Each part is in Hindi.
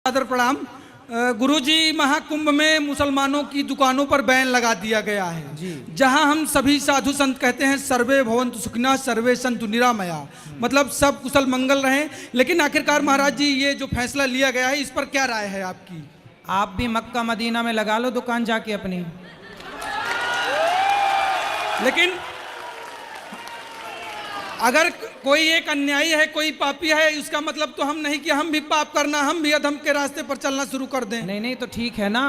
आदर प्रणाम। गुरुजी, महाकुंभ में मुसलमानों की दुकानों पर बैन लगा दिया गया है जी। जहां हम सभी साधु संत कहते हैं सर्वे भवन्तु सुखिनः सर्वे सन्तु निरामया, मतलब सब कुशल मंगल रहें। लेकिन आखिरकार महाराज जी ये जो फैसला लिया गया है इस पर क्या राय है आपकी? आप भी मक्का मदीना में लगा लो दुकान जाके अपनी। लेकिन अगर कोई एक अन्यायी है, कोई पापी है, उसका मतलब तो हम नहीं कि हम भी पाप करना, हम भी अधम के रास्ते पर चलना शुरू कर दें। नहीं नहीं, तो ठीक है ना,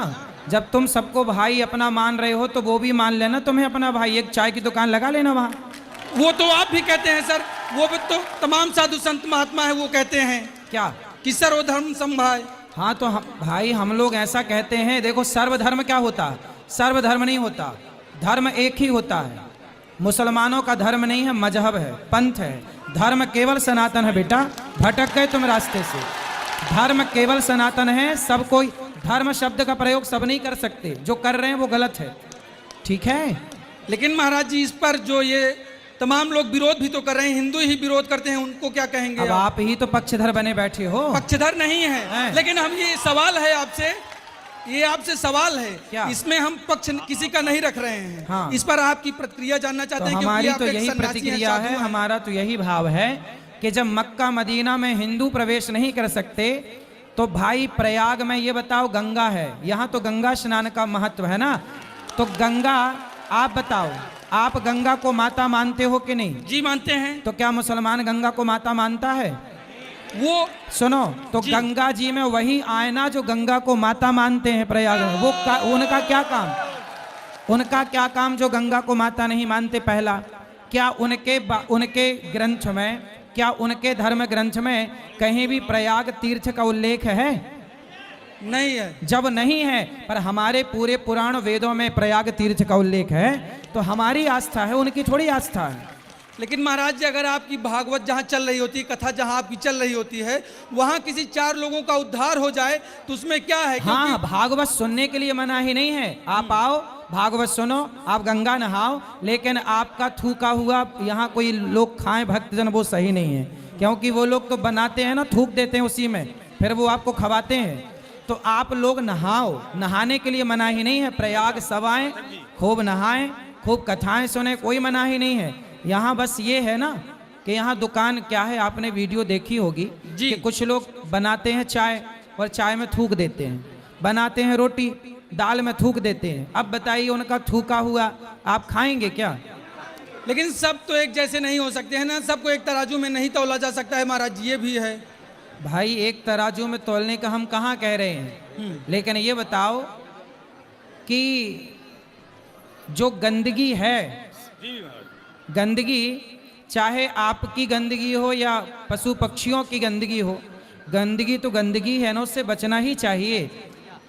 जब तुम सबको भाई अपना मान रहे हो तो वो भी मान लेना तुम्हें अपना भाई। एक चाय की दुकान लगा लेना वहाँ। वो तो आप भी कहते हैं सर, वो भी तो तमाम साधु संत महात्मा है वो कहते हैं क्या कि सर्वधर्म समभाव। हाँ तो भाई हम लोग ऐसा कहते हैं। देखो सर्वधर्म क्या होता है? सर्वधर्म नहीं होता, धर्म एक ही होता है। मुसलमानों का धर्म नहीं है, मजहब है, पंथ है। धर्म केवल सनातन है बेटा, भटक गए तुम रास्ते से। धर्म केवल सनातन है, सब कोई धर्म शब्द का प्रयोग सब नहीं कर सकते, जो कर रहे हैं वो गलत है, ठीक है। लेकिन महाराज जी इस पर जो ये तमाम लोग विरोध भी तो कर रहे हैं, हिंदू ही विरोध करते हैं, उनको क्या कहेंगे? अब आप ही तो पक्षधर बने बैठे हो। पक्षधर नहीं है, लेकिन हम ये सवाल है आपसे, ये आपसे सवाल है क्या? इसमें हम पक्ष किसी का नहीं रख रहे हैं। हाँ। इस पर आपकी प्रतिक्रिया जानना चाहते हैं। हमारी तो यही प्रतिक्रिया है, हमारा तो यही भाव है कि जब मक्का मदीना में हिंदू प्रवेश नहीं कर सकते तो भाई प्रयाग में ये बताओ गंगा है, यहाँ तो गंगा स्नान का महत्व है ना। तो गंगा, आप बताओ, आप गंगा को माता मानते हो कि नहीं? जी मानते हैं। तो क्या मुसलमान गंगा को माता मानता है? वो सुनो तो गंगा जी में वही आयना जो गंगा को माता मानते हैं प्रयाग में, वो उनका क्या काम? उनका क्या काम जो गंगा को माता नहीं मानते? पहला, क्या उनके ग्रंथ में, क्या उनके धर्म ग्रंथ में कहीं भी प्रयाग तीर्थ का उल्लेख है? नहीं है। जब नहीं है, पर हमारे पूरे पुराण वेदों में प्रयाग तीर्थ का उल्लेख है, तो हमारी आस्था है, उनकी थोड़ी आस्था है। लेकिन महाराज जी अगर आपकी भागवत जहाँ चल रही होती है, कथा जहाँ आपकी चल रही होती है, वहाँ किसी 4 लोगों का उद्धार हो जाए तो उसमें क्या है? हाँ, भागवत सुनने के लिए मना ही नहीं है। आप आओ, भागवत सुनो, आप गंगा नहाओ, लेकिन आपका थूका हुआ यहाँ कोई लोग खाएं भक्तजन, वो सही नहीं है। क्योंकि वो लोग तो बनाते हैं ना, थूक देते हैं उसी में, फिर वो आपको खवाते हैं। तो आप लोग नहाओ, नहाने के लिए मना ही नहीं है। प्रयाग सब आए, खूब नहाएं, खूब कथाएं सुने, कोई मना ही नहीं है। यहाँ बस ये है ना कि यहाँ दुकान क्या है, आपने वीडियो देखी होगी कि कुछ लोग बनाते हैं चाय और चाय में थूक देते हैं, बनाते हैं रोटी, दाल में थूक देते हैं। अब बताइए उनका थूका हुआ आप खाएंगे क्या? लेकिन सब तो एक जैसे नहीं हो सकते हैं ना, सबको एक तराजू में नहीं तौला जा सकता है महाराज, ये भी है। भाई एक तराजू में तौलने का हम कहाँ कह रहे हैं, लेकिन ये बताओ कि जो गंदगी है, गंदगी चाहे आपकी गंदगी हो या पशु पक्षियों की गंदगी हो, गंदगी तो गंदगी है ना, उससे बचना ही चाहिए।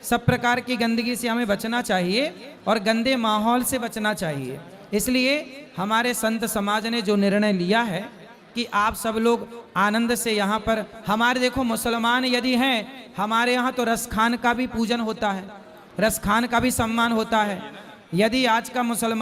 सब प्रकार की गंदगी से हमें बचना चाहिए और गंदे माहौल से बचना चाहिए। इसलिए हमारे संत समाज ने जो निर्णय लिया है कि आप सब लोग आनंद से यहाँ पर, हमारे देखो मुसलमान यदि हैं, हमारे यहाँ तो रसखान का भी पूजन होता है, रसखान का भी सम्मान होता है। यदि आज का मुसलमान